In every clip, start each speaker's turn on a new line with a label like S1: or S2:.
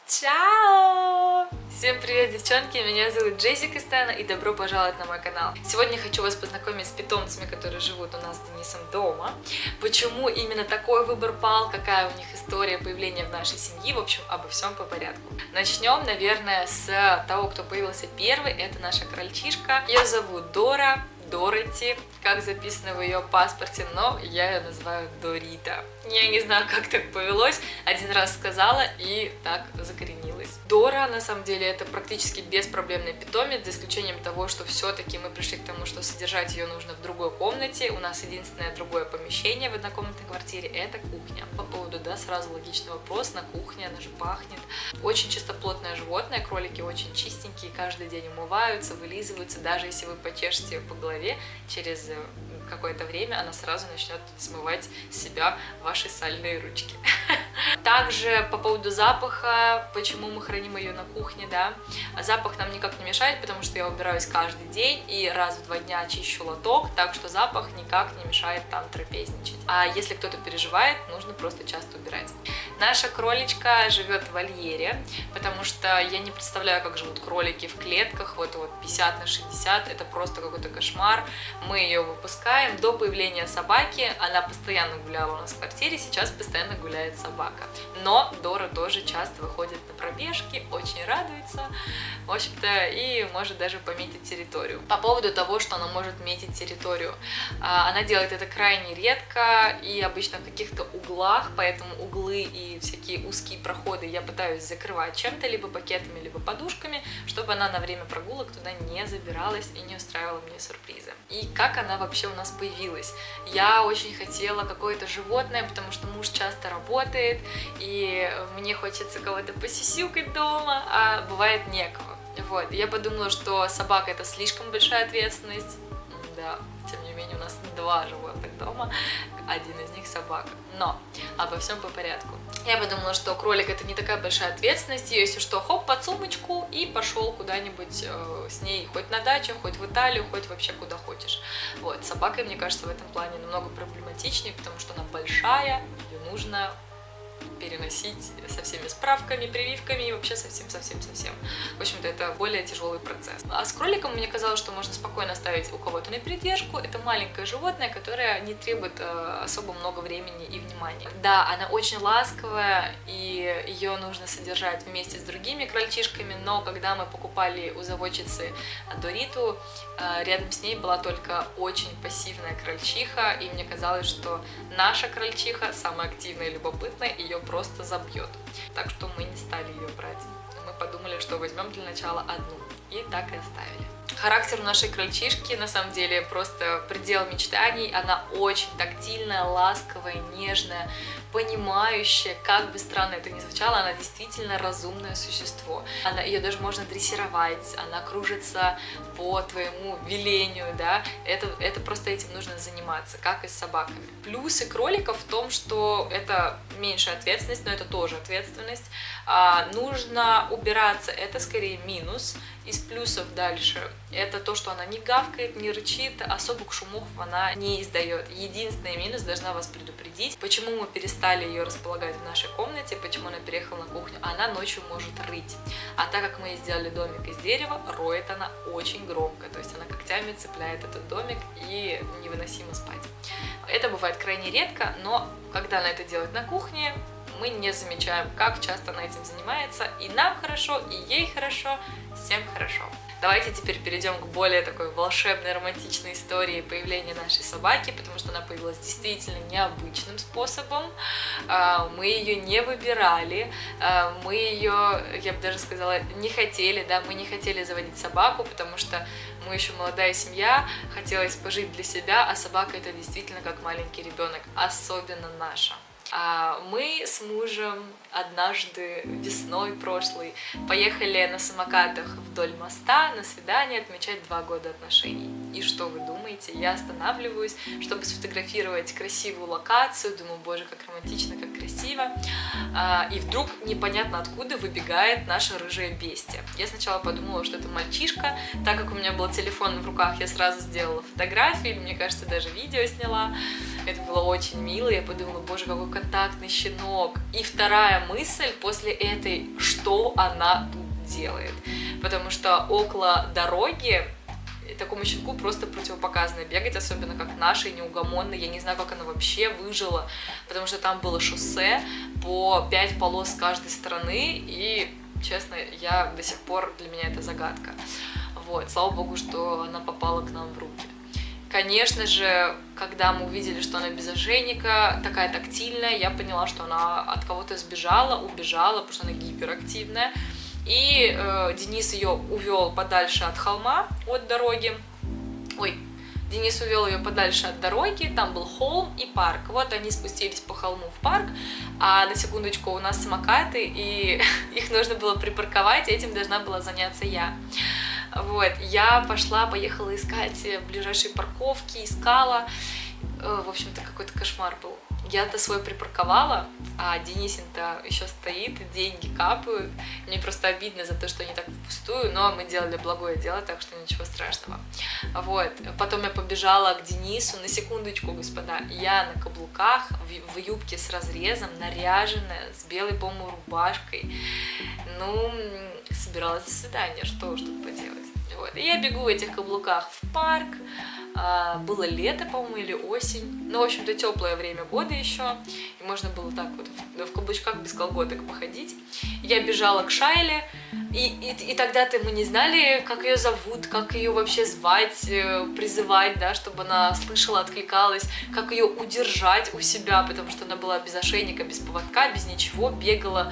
S1: Чао! Всем привет, девчонки! Меня зовут Джессика Стена и добро пожаловать на мой канал. Сегодня хочу вас познакомить с питомцами, которые живут у нас с Денисом дома. Почему именно такой выбор пал, какая у них история появления в нашей семье, в общем, обо всем по порядку. Начнем, наверное, с того, кто появился первый. Это наша крольчишка. Ее зовут Дора. Дороти, как записано в ее паспорте, но я ее называю Дорита. Я не знаю, как так повелось, один раз сказала и так закоренилась. Дора, на самом деле, это практически беспроблемный питомец, за исключением того, что все-таки мы пришли к тому, что содержать ее нужно в другой комнате. У нас единственное другое помещение в однокомнатной квартире — это кухня. По поводу, да, сразу логичный вопрос, на кухне, она же пахнет. Очень чистоплотное животное, кролики очень чистенькие, каждый день умываются, вылизываются, даже если вы почешете по голове, через какое-то время она сразу начнет смывать с себя ваши сальные ручки. Также по поводу запаха, почему мы храним ее на кухне, да, запах нам никак не мешает, потому что я убираюсь каждый день и раз в 2 дня чищу лоток, так что запах никак не мешает там трапезничать. А если кто-то переживает, нужно просто часто убирать. Наша кроличка живет в вольере, потому что я не представляю, как живут кролики в клетках, вот 50/60, это просто какой-то кошмар. Мы ее выпускаем. До появления собаки она постоянно гуляла у нас в квартире, сейчас постоянно гуляет собака. Но Дора тоже часто выходит на пробежки, очень радуется, в общем-то, и может даже пометить территорию. По поводу того, что она может метить территорию, она делает это крайне редко и обычно в каких-то углах, поэтому углы и всякие узкие проходы я пытаюсь закрывать чем-то, либо пакетами, либо подушками, чтобы она на время прогулок туда не забиралась и не устраивала мне сюрпризы. И как она вообще у нас появилась? Я очень хотела какое-то животное, потому что муж часто работает, и мне хочется кого-то посисюкать дома, а бывает некого. Вот, я подумала, что собака — это слишком большая ответственность. Да, тем не менее, у нас 2 животных дома, один из них собака. Но обо всем по порядку. Я подумала, что кролик — это не такая большая ответственность, ее, если что, хоп, под сумочку и пошел куда-нибудь с ней, хоть на дачу, хоть в Италию, хоть вообще куда хочешь. Вот, с собакой, мне кажется, в этом плане намного проблематичнее, потому что она большая, ее нужно переносить со всеми справками, прививками и вообще совсем. В общем-то, это более тяжелый процесс. А с кроликом мне казалось, что можно спокойно оставить у кого-то на передержку. Это маленькое животное, которое не требует особо много времени и внимания. Да, она очень ласковая, и ее нужно содержать вместе с другими крольчишками, но когда мы покупали у заводчицы Дориту, рядом с ней была только очень пассивная крольчиха, и мне казалось, что наша крольчиха, самая активная и любопытная, ее просто забьет. Так что мы не стали ее брать. Мы подумали, что возьмем для начала одну. И так и оставили. Характер у нашей крольчишки на самом деле просто предел мечтаний. Она очень тактильная, ласковая, нежная, понимающая. Как бы странно это ни звучало, она действительно разумное существо. Ее даже можно дрессировать, она кружится по твоему велению, да. Это просто этим нужно заниматься, как и с собаками. Плюсы кроликов в том, что это меньшая ответственность, но это тоже ответственность. Нужно убираться, это скорее минус. Из плюсов дальше это то, что она не гавкает, не рычит, особых шумов она не издает. Единственный минус, должна вас предупредить, почему мы перестали ее располагать в нашей комнате, почему она переехала на кухню. Она ночью может рыть. А так как мы ей сделали домик из дерева, роет она очень громко. То есть она когтями цепляет этот домик и невыносимо спать. Это бывает крайне редко, но когда она это делает на кухне, мы не замечаем, как часто она этим занимается. И нам хорошо, и ей хорошо, всем хорошо. Давайте теперь перейдем к более такой волшебной, романтичной истории появления нашей собаки, потому что она появилась действительно необычным способом. Мы ее не выбирали, мы ее, я бы даже сказала, не хотели, да, мы не хотели заводить собаку, потому что мы еще молодая семья, хотелось пожить для себя, а собака — это действительно как маленький ребенок, особенно наша. Мы с мужем однажды весной прошлой поехали на самокатах вдоль моста на свидание отмечать 2 года отношений. И что вы думаете? Я останавливаюсь, чтобы сфотографировать красивую локацию. Думаю, боже, как романтично, как красиво. И вдруг непонятно откуда выбегает наша рыжая бестия. Я сначала подумала, что это мальчишка. Так как у меня был телефон в руках, я сразу сделала фотографии, мне кажется, даже видео сняла. Это было очень мило. Я подумала, боже, какой контактный щенок. И вторая мысль после этой, что она тут делает. Потому что около дороги такому щенку просто противопоказано бегать, особенно как нашей неугомонной. Я не знаю, как она вообще выжила, потому что там было шоссе по 5 полос с каждой стороны, и, честно, я до сих пор, для меня это загадка. Вот, слава богу, что она попала к нам в руки. Конечно же, когда мы увидели, что она без ошейника, такая тактильная, я поняла, что она от кого-то сбежала, убежала, потому что она гиперактивная. И Денис ее увел подальше от холма, от дороги. Денис увел ее подальше от дороги, там был холм и парк. Вот они спустились по холму в парк, а на секундочку у нас самокаты, и их нужно было припарковать, этим должна была заняться я. Вот, я поехала искать ближайшие парковки, искала. В общем-то, какой-то кошмар был. Я-то свой припарковала, а Денисин-то еще стоит, и деньги капают. Мне просто обидно за то, что они так впустую, но мы делали благое дело, так что ничего страшного. Вот. Потом я побежала к Денису, на секундочку, господа, я на каблуках, в юбке с разрезом, наряженная, с белой, по-моему, рубашкой. Ну, собиралась на свидание, что уж тут поделать. Вот. И я бегу в этих каблуках в парк. Было лето, по-моему, или осень. Ну, в общем-то, теплое время года еще. И можно было так вот в каблучках без колготок походить. Я бежала к Шайле. И тогда-то мы не знали, как ее зовут, как ее вообще звать, призывать, да, чтобы она слышала, откликалась, как ее удержать у себя, потому что она была без ошейника, без поводка, без ничего, бегала,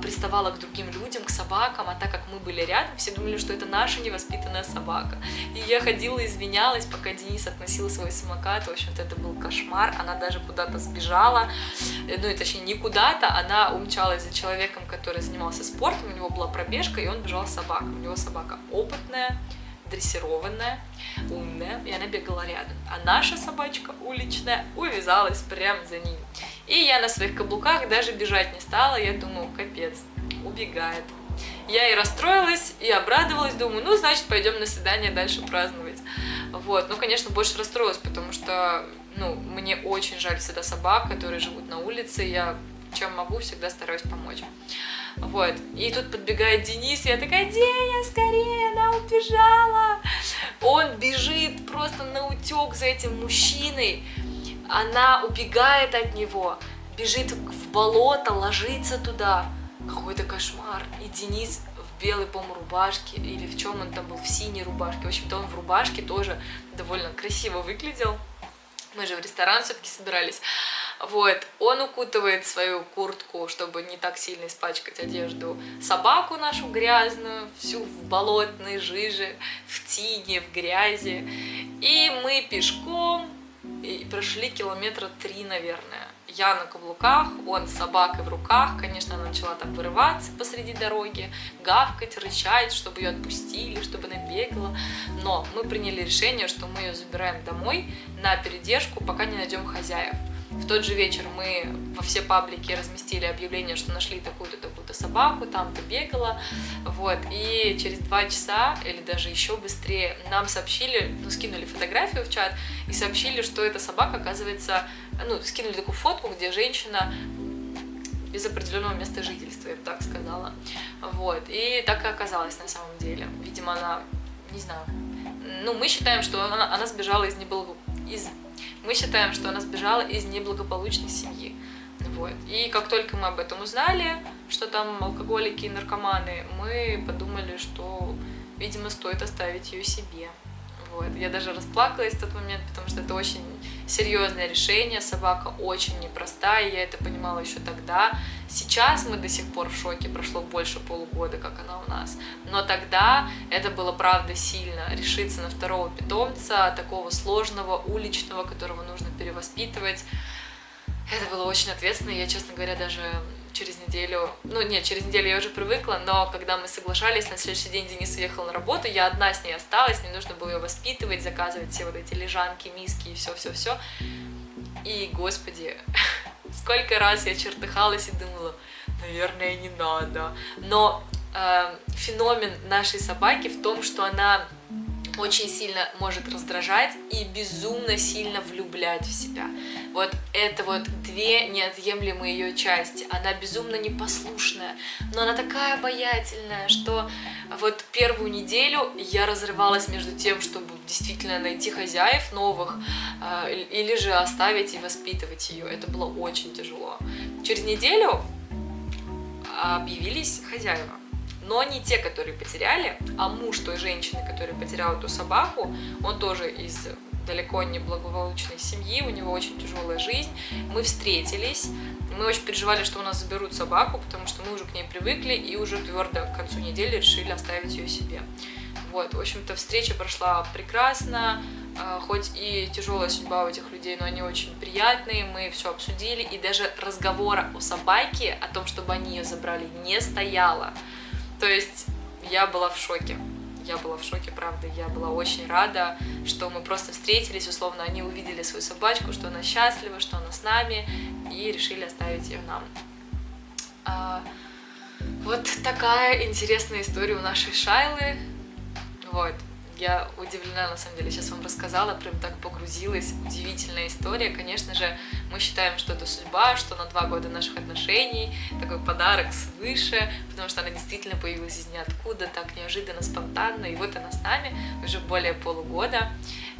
S1: приставала к другим людям, к собакам, а так как мы были рядом, все думали, что это наша невоспитанная собака. И я ходила, извинялась, пока Денис относил свой самокат. В общем-то, это был кошмар. Она даже куда-то сбежала, ну и точнее не куда-то, она умчалась за человеком, который занимался спортом, у него была пробежка, и он бежал с собакой. У него собака опытная, дрессированная, умная, и она бегала рядом. А наша собачка уличная увязалась прямо за ним. И я на своих каблуках даже бежать не стала, я думаю, капец, убегает. Я и расстроилась, и обрадовалась, думаю, ну, значит, пойдем на свидание дальше праздновать. Вот, ну, конечно, больше расстроилась, потому что, ну, мне очень жаль всегда собак, которые живут на улице, я чем могу, всегда стараюсь помочь. Вот, и тут подбегает Денис, и я такая, Деня, скорее, она убежала. Он бежит просто наутек за этим мужчиной, она убегает от него, бежит в болото, ложится туда. Какой-то кошмар. И Денис в белой, по-моему, рубашке, или в чем он там был, в синей рубашке. В общем-то, он в рубашке тоже довольно красиво выглядел. Мы же в ресторан все-таки собирались. Вот, он укутывает свою куртку, чтобы не так сильно испачкать одежду, собаку нашу грязную, всю в болотной жиже, в тине, в грязи. И мы пешком прошли километра 3, наверное. Я на каблуках, он с собакой в руках. Конечно, она начала там вырываться посреди дороги, гавкать, рычать, чтобы ее отпустили, чтобы она бегала. Но мы приняли решение, что мы ее забираем домой на передержку, пока не найдем хозяев. В тот же вечер мы во все паблики разместили объявление, что нашли такую-то, такую-то собаку, там-то бегала, вот, и через 2 часа, или даже еще быстрее, нам сообщили, ну, скинули фотографию в чат, и сообщили, что эта собака, оказывается, ну, скинули такую фотку, где женщина без определенного места жительства, я бы так сказала, вот, и так и оказалось на самом деле, видимо, она, не знаю, ну, мы считаем, что она сбежала Мы считаем, что она сбежала из неблагополучной семьи. Вот. И как только мы об этом узнали, что там алкоголики и наркоманы, мы подумали, что, видимо, стоит оставить ее себе. Вот. Я даже расплакалась в тот момент, потому что это очень серьезное решение, собака очень непростая, я это понимала еще тогда. Сейчас мы до сих пор в шоке, прошло больше полугода, как она у нас. Но тогда это было, правда, сильно. Решиться на второго питомца, такого сложного, уличного, которого нужно перевоспитывать. Это было очень ответственно, я, честно говоря, даже через неделю, через неделю я уже привыкла, но когда мы соглашались, на следующий день Денис уехал на работу, я одна с ней осталась, мне нужно было ее воспитывать, заказывать все вот эти лежанки, миски и все-все-все. И, господи, сколько раз я чертыхалась и думала, наверное, не надо. Но феномен нашей собаки в том, что она очень сильно может раздражать и безумно сильно влюблять в себя. Вот это вот две неотъемлемые ее части. Она безумно непослушная, но она такая обаятельная, что вот первую неделю я разрывалась между тем, чтобы действительно найти хозяев новых, или же оставить и воспитывать ее. Это было очень тяжело. Через неделю объявились хозяева. Но не те, которые потеряли, а муж той женщины, которая потеряла эту собаку, он тоже из далеко не благополучной семьи, у него очень тяжелая жизнь. Мы встретились, мы очень переживали, что у нас заберут собаку, потому что мы уже к ней привыкли и уже твердо к концу недели решили оставить ее себе. Вот, в общем-то, встреча прошла прекрасно, хоть и тяжелая судьба у этих людей, но они очень приятные, мы все обсудили, и даже разговора о собаке, о том, чтобы они ее забрали, не стояло. То есть я была в шоке. Я была в шоке, правда. Я была очень рада, что мы просто встретились, условно, они увидели свою собачку, что она счастлива, что она с нами, и решили оставить ее нам. Вот такая интересная история у нашей Шайлы. Вот. Я удивлена, на самом деле, сейчас вам рассказала, прям так погрузилась. Удивительная история. Конечно же, мы считаем, что это судьба, что на 2 года наших отношений такой подарок свыше, потому что она действительно появилась из ниоткуда, так неожиданно, спонтанно, и вот она с нами уже более полугода.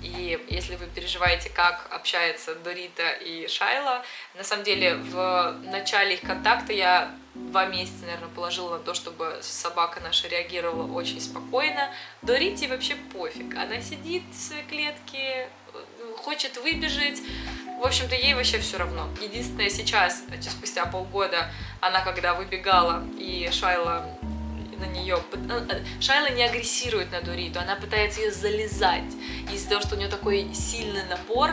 S1: И если вы переживаете, как общаются Дорита и Шайла, на самом деле в начале их контакта я 2 месяца, наверное, положила на то, чтобы собака наша реагировала очень спокойно. Дорите вообще пофиг. Она сидит в своей клетке, хочет выбежать. В общем-то, ей вообще все равно. Единственное, сейчас, спустя полгода, она когда выбегала, и Шайла на нее... Шайла не агрессирует на Дориту, она пытается ее залезать. Из-за того, что у нее такой сильный напор,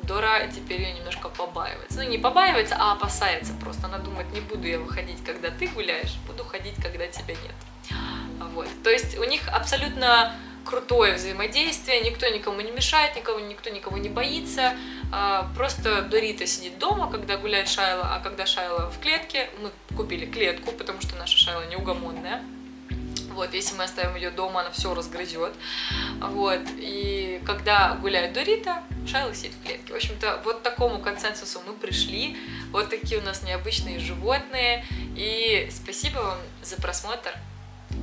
S1: Дора теперь ее немножко побаивается. Ну, не побаивается, а опасается просто. Она думает, не буду я выходить, когда ты гуляешь, буду ходить, когда тебя нет. Вот. То есть у них абсолютно крутое взаимодействие, никто никому не мешает, никто никого не боится. Просто Дорита сидит дома, когда гуляет Шайла, а когда Шайла в клетке, мы купили клетку, потому что наша Шайла неугомонная. Вот, если мы оставим ее дома, она все разгрызет. Вот, и когда гуляет Дорита, Шайла сидит в клетке. В общем-то, вот к такому консенсусу мы пришли. Вот такие у нас необычные животные. И спасибо вам за просмотр.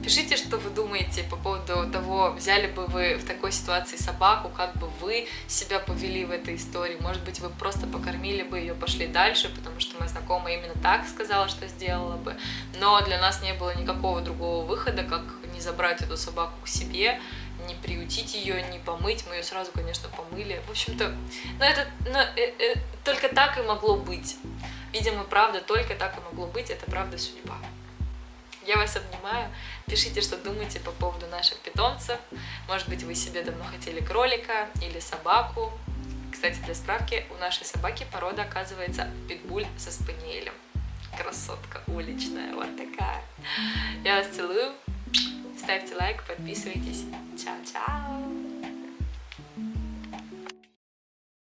S1: Пишите, что вы думаете по поводу того, взяли бы вы в такой ситуации собаку, как бы вы себя повели в этой истории. Может быть, вы просто покормили бы ее, пошли дальше, потому что моя знакомая именно так сказала, что сделала бы. Но для нас не было никакого другого выхода, как не забрать эту собаку к себе, не приютить ее, не помыть. Мы ее сразу, конечно, помыли. В общем-то, только так и могло быть. Видимо, правда, только так и могло быть. Это правда судьба. Я вас обнимаю. Пишите, что думаете по поводу наших питомцев. Может быть, вы себе давно хотели кролика или собаку. Кстати, для справки, у нашей собаки порода, оказывается, питбуль со спаниелем. Красотка уличная, вот такая. Я вас целую. Ставьте лайк, подписывайтесь. Чао-чао!